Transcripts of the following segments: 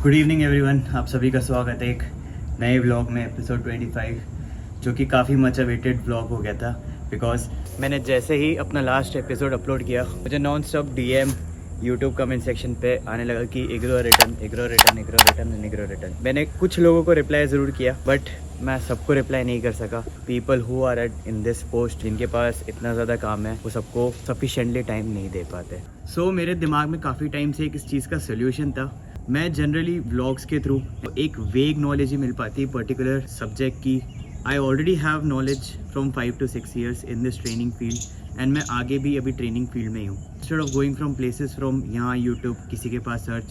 Good evening everyone, आप सभी का स्वागत है एक नए व्लॉग में, एपिसोड 25, जो कि काफ़ी मच अवेटेड व्लॉग हो गया था। बिकॉज मैंने जैसे ही अपना लास्ट एपिसोड अपलोड किया, मुझे non stop DM YouTube comment section पे आने लगा कि IGRUA return, IGRUA return, IGRUA return and IGRUA return. मैंने कुछ लोगों को रिप्लाई ज़रूर किया, बट मैं सबको रिप्लाई नहीं कर सका। People who are at in this post, जिनके पास इतना ज़्यादा काम है, वो सबको सफिशेंटली टाइम नहीं दे पाते। सो मेरे दिमाग में काफ़ी टाइम से एक इस चीज़ का सोल्यूशन था। मैं जनरली व्लॉग्स के थ्रू एक वेग नॉलेज ही मिल पाती है पर्टिकुलर सब्जेक्ट की। I already have knowledge from 5 to 6 years in this training field, and मैं आगे भी अभी ट्रेनिंग फील्ड में ही हूँ। Instead of going from places from यहाँ यूट्यूब, किसी के पास सर्च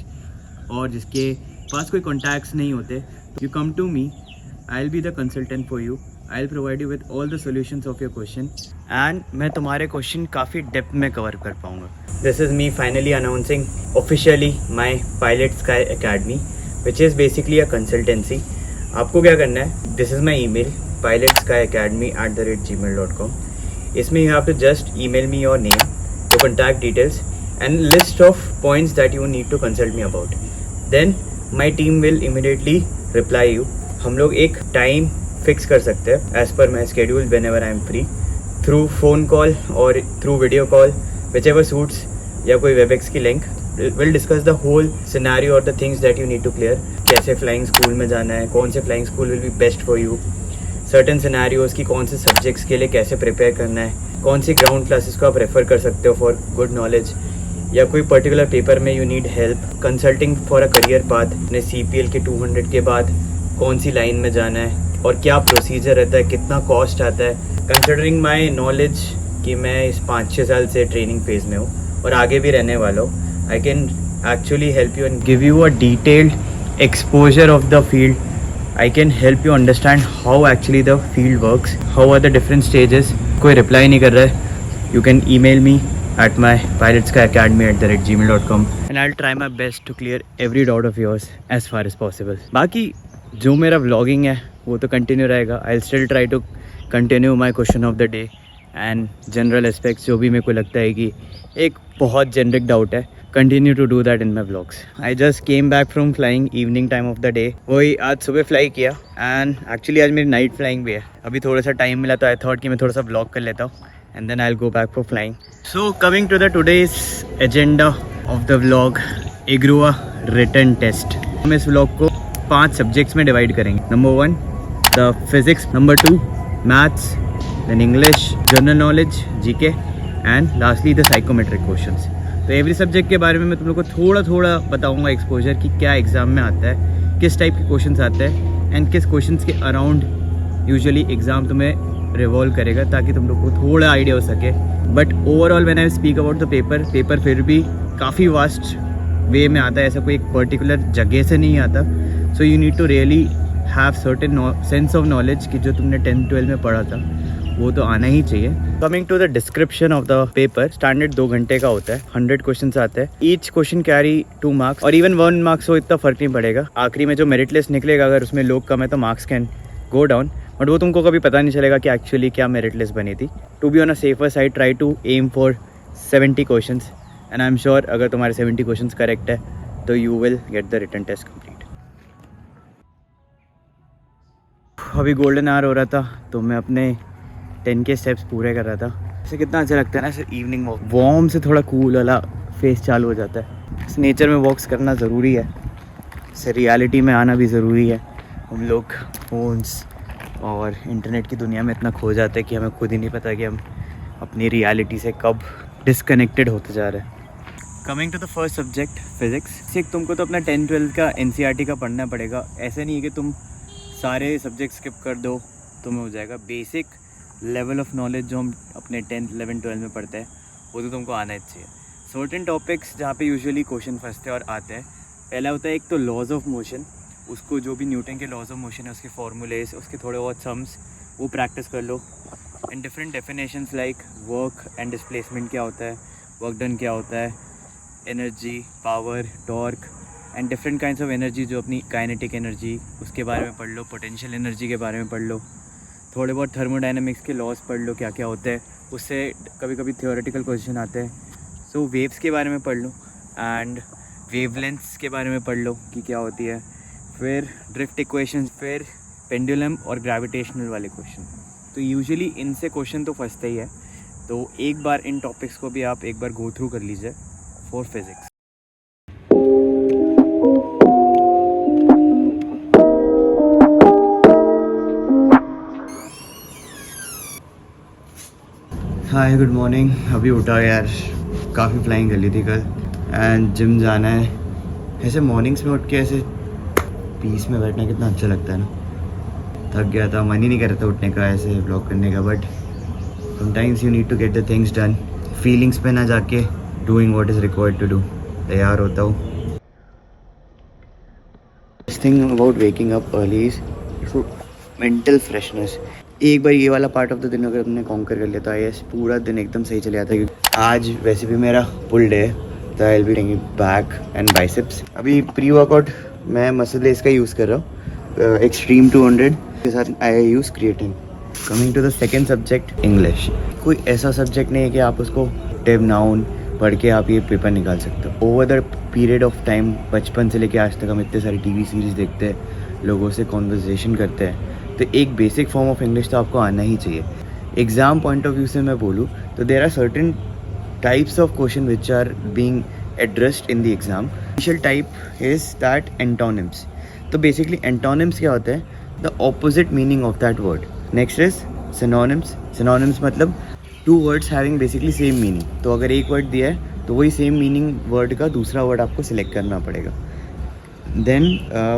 और जिसके पास कोई कॉन्टैक्ट्स नहीं होते, you come to me, I will be the consultant for you. I will provide you with all the solutions of your question, and मैं तुम्हारे क्वेश्चन काफ़ी डेप्थ में कवर कर पाऊँगा। This is me finally announcing officially my Pilot Sky Academy, which is basically a consultancy. आपको क्या करना है? This is my email, pilotskyacademy@gmail.com. इसमें you have to just email me your name, your contact details, and list of points that you need to consult me about. Then my team will immediately reply you. हम लोग एक time fix कर सकते हैं as per my schedule whenever I am free, through phone call or through video call, whichever suits, या कोई Webex की link. Will discuss the whole scenario और the things that you need to clear. कैसे flying school में जाना है, कौन से flying school will be best for you, certain scenarios की कौन से सब्जेक्ट्स के लिए कैसे प्रिपेयर करना है, कौन सी ग्राउंड क्लासेस को आप रेफर कर सकते हो फॉर गुड नॉलेज, या कोई पर्टिकुलर पेपर में you need help, consulting for a career path, अपने CPL के 200 के बाद कौन सी लाइन में जाना है और क्या प्रोसीजर रहता है, कितना कॉस्ट आता है। कंसिडरिंग माई नॉलेज कि मैं इस 5-6 साल से ट्रेनिंग फेज में हूँ और आगे भी रहने वाला हूँ, I can actually help you and give you a detailed exposure of the field. I can help you understand how actually the field works, how are the different stages. कोई reply नहीं कर रहा है, you can email me at my pilotskyacademy@gmail.com and I'll try my best to clear every doubt of yours as far as possible. बाकी जो मेरा vlogging है वो तो कंटिन्यू रहेगा। I'll still try to continue my question of the day and general aspects, जो भी मेरे को लगता है कि एक बहुत जेनरिक डाउट है, continue to do that in my vlogs. I just came back from flying evening time of the day. वही आज सुबह फ्लाई किया एंड एक्चुअली आज मेरी नाइट फ्लाइंग भी है। अभी थोड़ा सा टाइम मिला तो आई थॉट कि मैं थोड़ा सा व्लॉग कर लेता हूँ and then I'll go back for flying. So coming to the today's agenda of the vlog, IGROA written test. हम इस vlog को 5 सब्जेक्ट्स में डिवाइड करेंगे। Number 1 the physics, number 2 maths, then English, general knowledge GK, and lastly the psychometric questions. तो every subject के बारे में मैं तुम लोग को थोड़ा थोड़ा बताऊंगा एक्सपोजर कि क्या एग्जाम में आता है, किस टाइप के क्वेश्चंस आते हैं एंड किस क्वेश्चंस के अराउंड यूजुअली एग्जाम तुम्हें रिवॉल्व करेगा, ताकि तुम लोग को थोड़ा आइडिया हो सके। But overall when I speak about the paper फिर भी काफ़ी वास्ट वे में आता है, ऐसा कोई एक पर्टिकुलर जगह से नहीं आता। So you need to really have certain sense of knowledge कि जो तुमने 10th-12 में पढ़ा था वो तो आना ही चाहिए। Coming to the description of the paper, standard 2 घंटे का होता है, 100 क्वेश्चन आते हैं। ईच क्वेश्चन कैरी 2 मार्क्स और इवन 1 मार्क्स हो, इतना फर्क नहीं पड़ेगा। आखिरी में जो मेरिट लिस्ट निकलेगा, अगर उसमें लोग कम है तो marks can go down, but वो तुमको कभी पता नहीं चलेगा कि एक्चुअली क्या मेरिट लिस्ट बनी थी। To be on a safer side, try to aim for 70 question and I am sure अगर तुम्हारे 70 क्वेश्चन करेक्ट है तो you will get the written test complete. अभी गोल्डन आवर हो रहा था तो मैं अपने 10 के स्टेप्स पूरे कर रहा था। ऐसे कितना अच्छा लगता है ना, सिर्फ इवनिंग वॉक, वार्म से थोड़ा कूल वाला फेस चालू हो जाता है। इस नेचर में वॉक्स करना ज़रूरी है, इससे रियलिटी में आना भी ज़रूरी है। हम लोग फ़ोन्स और इंटरनेट की दुनिया में इतना खो जाते हैं कि हमें खुद ही नहीं पता कि हम अपनी रियलिटी से कब डिस्कनेक्टेड होते जा रहे हैं। Coming to the first subject physics. सिर्फ तुमको तो अपना 10th-12 का NCERT का पढ़ना पड़ेगा। ऐसे नहीं है कि तुम सारे सब्जेक्ट स्किप कर दो तुम्हें हो जाएगा। बेसिक लेवल ऑफ नॉलेज जो हम अपने 10th, 11th, 12 में पढ़ते हैं वो तो तुमको आना ही चाहिए। सर्टेन टॉपिक्स जहाँ पे यूजुअली क्वेश्चन फंसते और आते हैं, पहला होता है एक तो लॉज ऑफ मोशन। उसको जो भी न्यूटन के लॉज ऑफ मोशन है उसके फॉर्मूलेस, उसके थोड़े बहुत सम्स, वो प्रैक्टिस कर लो। And different definitions like work and displacement क्या होता है, वर्क डन क्या होता है, energy, power, torque and different kinds of energy, जो अपनी काइनेटिक एनर्जी उसके बारे में पढ़ लो, पोटेंशियल एनर्जी के बारे में पढ़ लो, थोड़े बहुत थर्मोडायनामिक्स के लॉज पढ़ लो क्या क्या होते हैं, उससे कभी कभी थियोरेटिकल क्वेश्चन आते हैं। सो वेव्स के बारे में पढ़ लो एंड वेवलेंथ्स के बारे में पढ़ लो कि क्या होती है, फिर ड्रिफ्ट इक्वेशंस, फिर पेंडुलम और ग्रेविटेशनल वाले क्वेश्चन। तो यूजुअली इनसे क्वेश्चन तो फंसते ही है, तो एक बार इन टॉपिक्स को भी आप एक बार गो थ्रू कर लीजिए for physics. Hi good morning. अभी उठा यार, काफ़ी फ्लाइंग कर ली थी कल एंड जिम जाना है। ऐसे मॉर्निंग्स में उठ के ऐसे पीस में बैठना कितना अच्छा लगता है ना। थक गया था, मन ही नहीं कर रहा था उठने का, ऐसे व्लॉग करने का, but sometimes you need to get the things done. Feelings पे ना जाके doing what is required to do. तैयार होता हूँ। This thing about waking up early is mental freshness. एक बार ये वाला पार्ट ऑफ द दिन अगर तुमने कॉन्कर कर लिया तो आई पूरा दिन एकदम सही चले जाता है। आज वैसे भी मेरा फुल डे है, तो I will be doing back and biceps. अभी प्री वर्कआउट मैं मसल रेस का यूज़ कर रहा हूँ, एक्सट्रीम 200 के साथ I use creatine. Coming to the second subject, English. कोई ऐसा सब्जेक्ट नहीं है कि आप उसको टेब नाउन पढ़ के आप ये पेपर निकाल सकते हो। Over the period of time, बचपन से लेके आज तक हम इतने सारी टीवी सीरीज़ देखते हैं, लोगों से कॉन्वर्जेसन करते हैं, तो एक बेसिक फॉर्म ऑफ इंग्लिश तो आपको आना ही चाहिए। एग्ज़ाम पॉइंट ऑफ व्यू से मैं बोलूँ तो there are certain types of question which are being addressed in the exam. Initial type is that antonyms. तो बेसिकली एंटोनिम्स क्या होता है? The opposite meaning of that word. Next is synonyms. Synonyms मतलब two words having basically same meaning. तो अगर एक word दिया है तो वही सेम मीनिंग वर्ड का दूसरा वर्ड आपको सिलेक्ट करना पड़ेगा। Then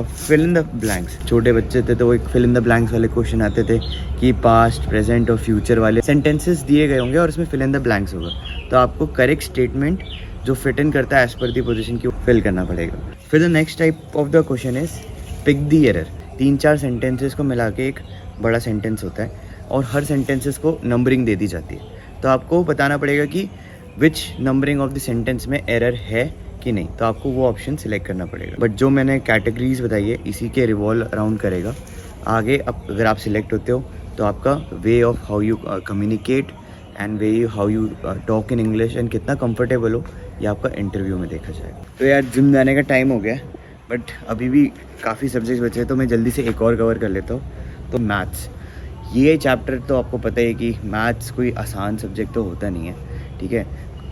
fill in the blanks. छोटे बच्चे थे तो वो एक फिल इन द ब्लैंक्स वाले क्वेश्चन आते थे कि पास्ट, प्रेजेंट और फ्यूचर वाले सेंटेंसेस दिए गए होंगे और उसमें फिल इन द ब्लैंक्स होगा, तो आपको करेक्ट स्टेटमेंट जो फिट इन करता है एज पर दी पोजीशन की फिल करना पड़ेगा। फिर the next type of the question is pick the error. 3-4 sentences को मिला के एक बड़ा सेंटेंस होता है और हर सेंटेंसेस को नंबरिंग दे दी जाती है, तो आपको बताना पड़ेगा कि विच नंबरिंग ऑफ द सेंटेंस में एरर है कि नहीं, तो आपको वो ऑप्शन सिलेक्ट करना पड़ेगा। बट जो मैंने कैटेगरीज बताई है इसी के रिवॉल्व अराउंड करेगा। आगे अब अगर आप सिलेक्ट होते हो तो आपका way of how you communicate and way how you talk in English and कितना कंफर्टेबल हो, ये आपका इंटरव्यू में देखा जाएगा। तो यार जिम जाने का टाइम हो गया, बट अभी भी काफ़ी सब्जेक्ट्स बचे हैं, तो मैं जल्दी से एक और कवर कर लेता हूँ। तो मैथ्स, ये चैप्टर तो आपको पता है कि मैथ्स कोई आसान सब्जेक्ट तो होता नहीं है, ठीक है।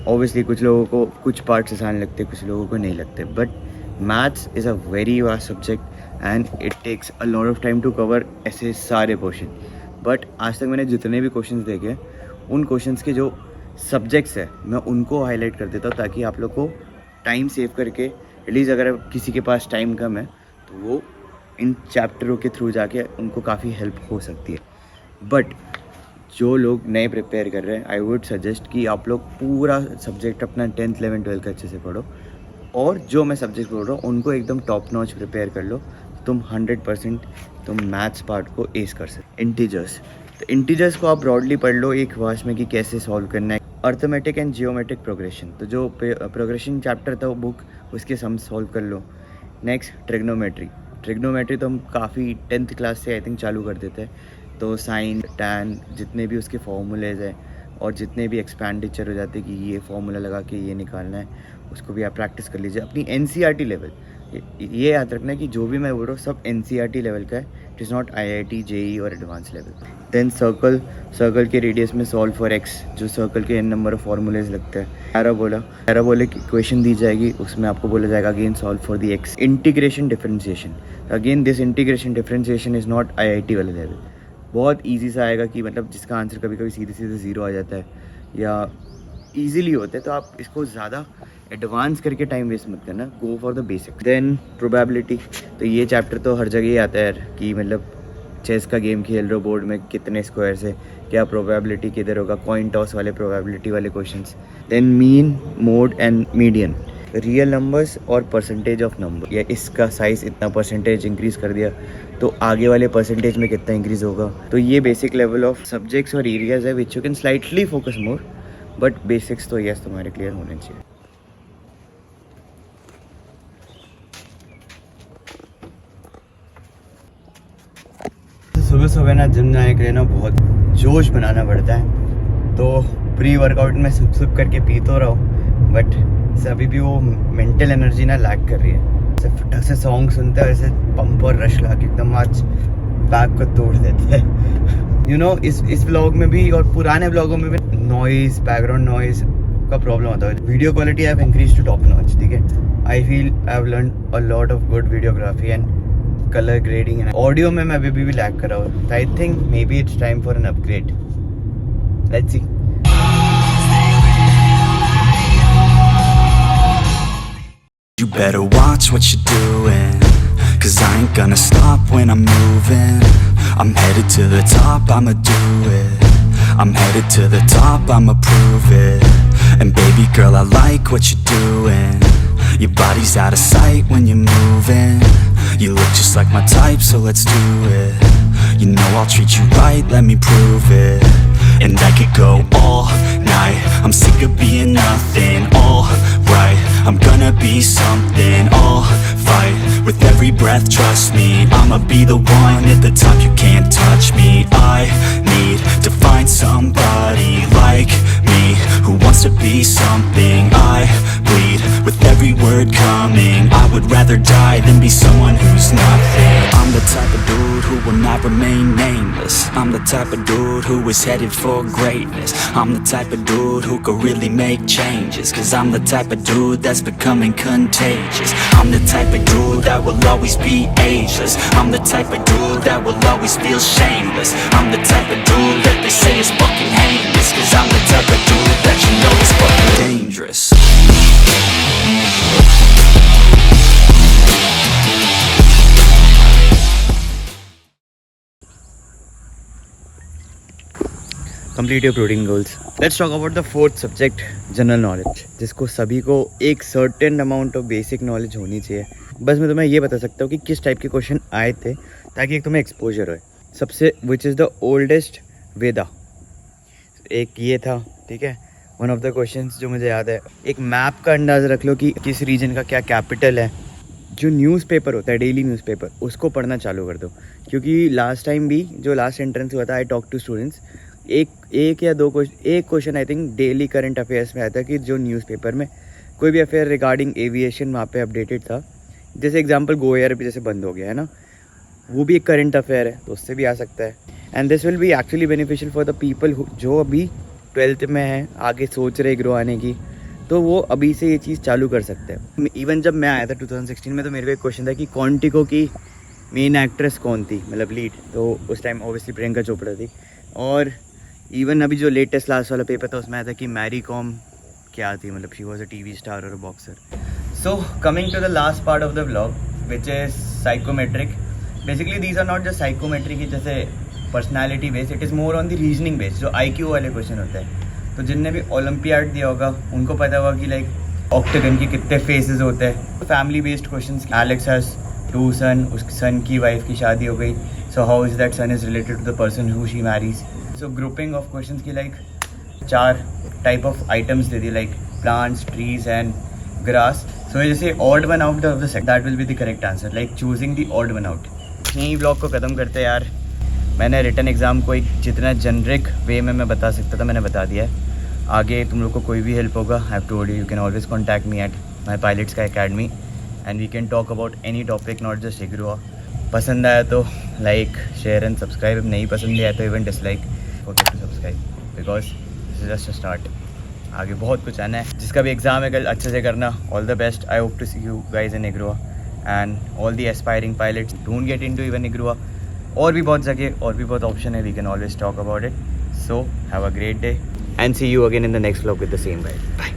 ऑब्वियसली कुछ लोगों को कुछ पार्ट्स आसान लगते हैं, कुछ लोगों को नहीं लगते, but maths is a very vast subject and it takes a lot of time to cover ऐसे सारे क्वेश्चन। बट आज तक मैंने जितने भी क्वेश्चंस देखे उन क्वेश्चंस के जो सब्जेक्ट्स है मैं उनको हाईलाइट कर देता हूँ, ताकि आप लोग को टाइम सेव करके एटलीस्ट अगर किसी के पास टाइम कम है तो वो इन चैप्टरों के थ्रू जाके उनको काफ़ी हेल्प हो सकती है। बट जो लोग नए प्रिपेयर कर रहे हैं, आई वुड सजेस्ट कि आप लोग पूरा सब्जेक्ट अपना 10th 11th 12th का अच्छे से पढ़ो, और जो मैं सब्जेक्ट पढ़ रहा हूँ उनको एकदम टॉप नॉच प्रिपेयर कर लो, तुम 100% तुम मैथ्स पार्ट को एस कर सकते। इंटीजर्स, तो इंटीजर्स को आप ब्रॉडली पढ़ लो एक वर्ष में कि कैसे सॉल्व करना है। अर्थमेटिक एंड जियोमेट्रिक प्रोग्रेशन, तो जो प्रोग्रेशन चैप्टर था वो बुक, उसके सम सॉल्व कर लो। Next trigonometry. ट्रिग्नोमेट्री तो हम काफ़ी 10th क्लास से आई थिंक चालू कर देते हैं, तो साइन, टैन, जितने भी उसके फॉर्मूलेज हैं और जितने भी एक्सपेंडिचर हो जाते हैं कि ये फॉर्मूला लगा के ये निकालना है, उसको भी आप प्रैक्टिस कर लीजिए अपनी NCERT लेवल। ये याद रखना है कि जो भी मैं बोल रहा हूँ सब NCERT लेवल का है, it is not IIT, JEE और advance level. Then circle, circle के रेडियस में सॉल्व फॉर एक्स, जो सर्कल के n नंबर ऑफ फॉर्मूलेज लगते हैं। पैराबोला की क्वेश्चन दी जाएगी, उसमें आपको बोला जाएगा again solve for the x. Integration differentiation, again this integration differentiation is not IIT वाला लेवल। बहुत इजी सा आएगा कि मतलब जिसका आंसर कभी कभी सीधे सीधे 0 आ जाता है या इजीली होता है, तो आप इसको ज़्यादा एडवांस करके टाइम वेस्ट मत करना, go for the basics. Then probability, तो ये चैप्टर तो हर जगह ही आता है कि मतलब चेस का गेम खेल रहे हो बोर्ड में, कितने स्क्वायर्स है, क्या प्रोबेबिलिटी किधर होगा, कॉइन टॉस वाले प्रोबेबिलिटी वाले questions. Then mean, mode and median, real numbers और परसेंटेज ऑफ नंबर, या इसका साइज़ इतना परसेंटेज इंक्रीज कर दिया तो आगे वाले परसेंटेज में कितना इंक्रीज होगा। तो ये बेसिक लेवल ऑफ सब्जेक्ट्स और एरियाज है which you can slightly focus more, but basics तो यस तुम्हारे क्लियर होने चाहिए। सुबह सुबह ना जिम जाने के लिए ना बहुत जोश बनाना पड़ता है, तो प्री वर्कआउट में सुप करके पी तो रहा हूँ, बट अभी भी वो मेंटल एनर्जी ना लैक कर रही है। फटा से सॉन्ग सुनते हैं वैसे पंप और रश ला के एकदम आज बैग को तोड़ देते हैं। यू नो इस व्लॉग में भी और पुराने व्लॉगों में भी नॉइज, बैकग्राउंड नॉइज का प्रॉब्लम होता है। Video quality I have increase to top notch, ठीक है। I feel I have learn a lot of good videography and colour grading and audio में मैं अभी भी लैग कर रहा हूँ। I think maybe it's time for an upgrade. Let's see. You better watch what you're doing, 'cause I ain't gonna stop when I'm moving. I'm headed to the top, I'ma do it. I'm headed to the top, I'ma prove it. And baby girl, I like what you're doing. Your body's out of sight when you're moving. You look just like my type, so let's do it. You know I'll treat you right, let me prove it. And I could go all night, I'm sick of being nothing. All right, I'm gonna be something. I'll fight with every breath, trust me. I'ma be the one at the top, you can't touch me. I need to find somebody like me, who wants to be something. I bleed with every word coming. I would rather die than be someone who's nothing. I'm the type of dude who will not remain nameless. I'm the type of dude who is headed for greatness. I'm the type of dude who could really make changes, 'cause I'm the type of dude that's becoming contagious. I'm the type of dude that will always be ageless. I'm the type of dude that will always feel shameless. I'm the type of dude that they say is fucking heinous, 'cause I'm the type of dude that you know is fucking dangerous. Complete your coding goals. Let's talk about the fourth subject, general knowledge, जिसको सभी को एक certain amount of basic knowledge होनी चाहिए। बस मैं तुम्हें ये बता सकता हूँ कि किस टाइप के क्वेश्चन आए थे, ताकि एक तुम्हें एक्सपोजर हो। सबसे विच इज़ द ओल्डेस्ट वेदा, एक ये था, ठीक है। वन ऑफ द क्वेश्चंस जो मुझे याद है, एक मैप का अंदाज़ा रख लो कि किस रीजन का क्या कैपिटल है। जो न्यूज़पेपर होता है, डेली न्यूज़पेपर, उसको पढ़ना चालू कर दो, क्योंकि लास्ट टाइम भी जो लास्ट एंट्रेंस हुआ था, आई टॉक टू स्टूडेंट्स, एक या दो क्वेश्चन, एक question I think daily current affairs में आया था कि जो न्यूज़पेपर में कोई भी अफेयर रिगार्डिंग एविएशन वहाँ पे अपडेटेड था। जैसे एग्जांपल गो एयर भी जैसे बंद हो गया है ना, वो भी एक करंट अफेयर है, तो उससे भी आ सकता है। And this will be actually beneficial for the people जो अभी 12th में हैं, आगे सोच रहे ग्रो आने की, तो वो अभी से ये चीज़ चालू कर सकते हैं। इवन जब मैं आया था 2016 में, तो मेरे को एक क्वेश्चन था कि क्वांटिको की मेन एक्ट्रेस कौन थी, मतलब लीड, तो उस टाइम ऑब्वियसली प्रियंका चोपड़ा थी। और इवन अभी जो लेटेस्ट लास्ट वाला पेपर था, उसमें आया था कि मैरी कॉम क्या थी, मतलब she was a TV star और a boxer. So coming to the last part of the vlog, which is psychometric. Basically these are not just psychometric की जैसे personality based, it is more on the reasoning based, जो IQ वाले question होते हैं। तो जिनने भी olympiad दिया होगा उनको पता होगा कि लाइक ऑक्टेगन के कितने फेसेस होते हैं। Family based question, Alex has 2 son, उसके सन की वाइफ की शादी हो गई, so how is that son is related to the person who she marries. So grouping of questions की लाइक 4 टाइप ऑफ आइटम्स दे दी, like plants, trees and grass. So जैसे odd one out of the set, that will be the correct answer, like choosing the odd one out. यही blog को ख़त्म करते हैं यार। मैंने रिटन एग्ज़ाम को एक जितना जेनरिक वे में मैं बता सकता था मैंने बता दिया है। आगे तुम लोग को कोई भी हेल्प होगा, I have told you can always contact me at my pilots का academy, and we can talk about any topic, not just IGRUA. पसंद आया तो लाइक, शेयर एंड सब्सक्राइब। नहीं पसंद आया तो even dislike, forget to subscribe, because this is just a start. आगे बहुत कुछ आना है। जिसका भी एग्ज़ाम है कल अच्छे से करना। All the best. I hope to see you guys in IGRUA and all the aspiring pilots, don't get into even IGRUA. और भी बहुत जगह और भी बहुत ऑप्शन है, we can always talk about it. So have a great day and see you again in the next vlog with the same guide. Bye.